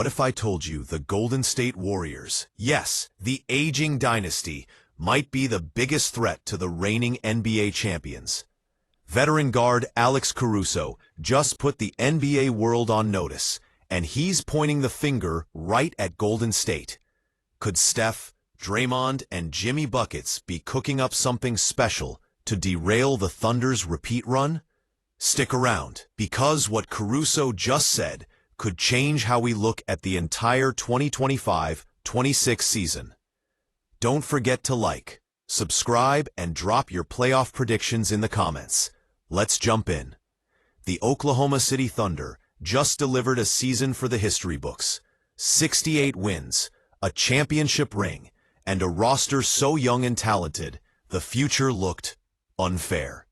What if I told you the Golden State Warriors, yes, the aging dynasty, might be the biggest threat to the reigning NBA champions? Veteran guard Alex Caruso just put the NBA world on notice, and he's pointing the finger right at Golden State. Could Steph, Draymond, and Jimmy Buckets be cooking up something special to derail the Thunder's repeat run? Stick around, because what Caruso just said could change how we look at the entire 2025-26 season. Don't forget to like, subscribe, and drop your playoff predictions in the comments. Let's jump in. The Oklahoma City Thunder just delivered a season for the history books. 68 wins, a championship ring, and a roster so young and talented, the future looked unfair.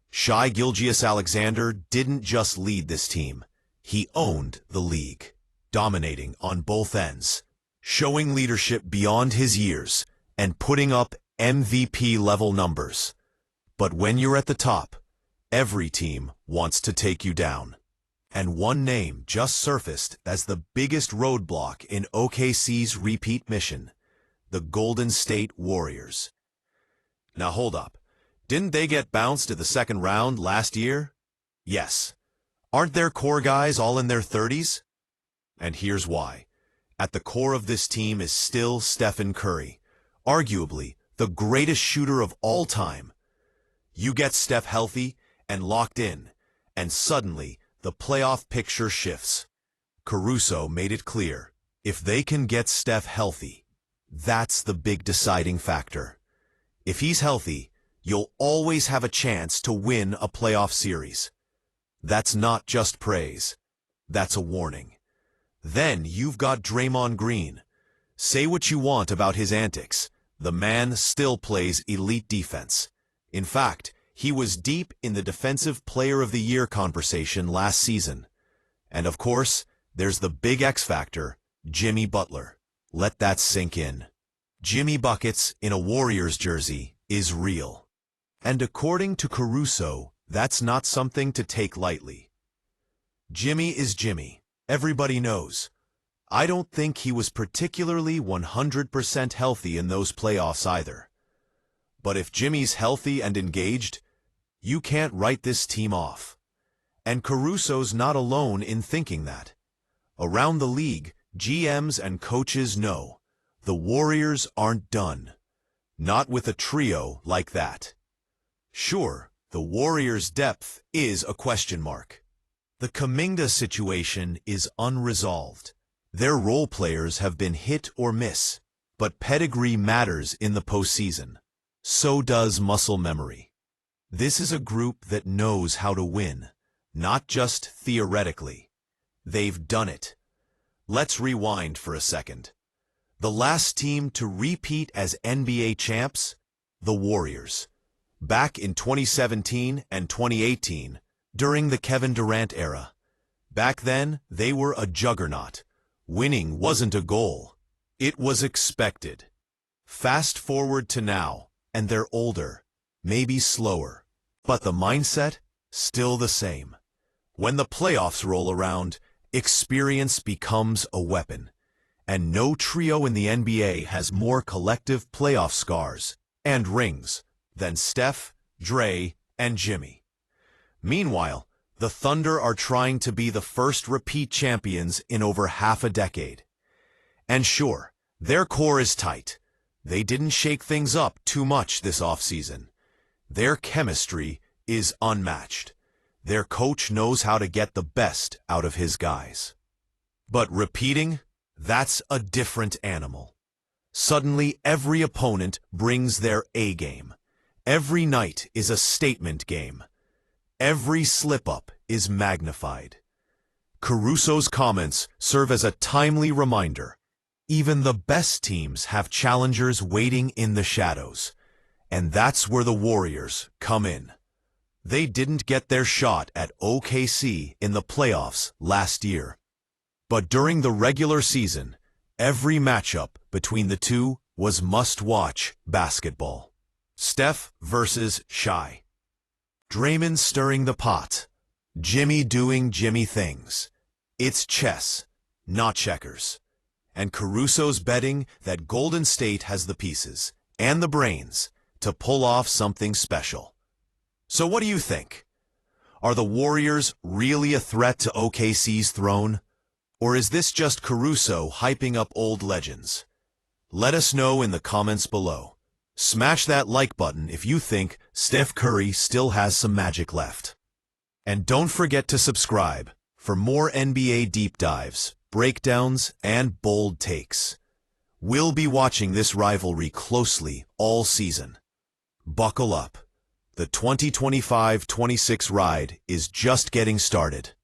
Shai Gilgeous-Alexander didn't just lead this team. He owned the league, dominating on both ends, showing leadership beyond his years, and putting up MVP-level numbers. But when you're at the top, every team wants to take you down. And one name just surfaced as the biggest roadblock in OKC's repeat mission: the Golden State Warriors. Now hold up. Didn't they get bounced in the second round last year? Yes. Aren't their core guys all in their 30s? And here's why. At the core of this team is still Steph Curry, arguably the greatest shooter of all time. You get Steph healthy and locked in, and suddenly the playoff picture shifts. Caruso made it clear, if they can get Steph healthy, that's the big deciding factor. If he's healthy, you'll always have a chance to win a playoff series. That's not just praise. That's a warning. Then you've got Draymond Green. Say what you want about his antics. The man still plays elite defense. In fact, he was deep in the Defensive Player of the Year conversation last season. And of course, there's the big X factor, Jimmy Butler. Let that sink in. Jimmy Buckets in a Warriors jersey is real. And according to Caruso, that's not something to take lightly. Jimmy is Jimmy. Everybody knows. I don't think he was particularly 100% healthy in those playoffs either. But if Jimmy's healthy and engaged, you can't write this team off. And Caruso's not alone in thinking that. Around the league, GMs and coaches know the Warriors aren't done. Not with a trio like that. Sure, the Warriors' depth is a question mark. The Kuminga situation is unresolved. Their role players have been hit or miss, but pedigree matters in the postseason. So does muscle memory. This is a group that knows how to win, not just theoretically. They've done it. Let's rewind for a second. The last team to repeat as NBA champs? The Warriors. Back in 2017 and 2018, during the Kevin Durant era. Back then, they were a juggernaut. Winning wasn't a goal. It was expected. Fast forward to now, and they're older, maybe slower. But the mindset? Still the same. When the playoffs roll around, experience becomes a weapon. And no trio in the NBA has more collective playoff scars and rings than Steph, Dre, and Jimmy. Meanwhile, the Thunder are trying to be the first repeat champions in over half a decade. And sure, their core is tight. They didn't shake things up too much this offseason. Their chemistry is unmatched. Their coach knows how to get the best out of his guys. But repeating? That's a different animal. Suddenly, every opponent brings their A game. Every night is a statement game. Every slip-up is magnified. Caruso's comments serve as a timely reminder. Even the best teams have challengers waiting in the shadows. And that's where the Warriors come in. They didn't get their shot at OKC in the playoffs last year. But during the regular season, every matchup between the two was must-watch basketball. Steph versus Shai. Draymond stirring the pot. Jimmy doing Jimmy things. It's chess. not checkers. And Caruso's betting that Golden State has the pieces and the brains to pull off something special. So what do you think? Are the Warriors really a threat to OKC's throne? Or is this just Caruso hyping up old legends? Let us know in the comments below. Smash that like button if you think Steph Curry still has some magic left. And don't forget to subscribe for more NBA deep dives, breakdowns, and bold takes. We'll be watching this rivalry closely all season. Buckle up. The 2025-26 ride is just getting started.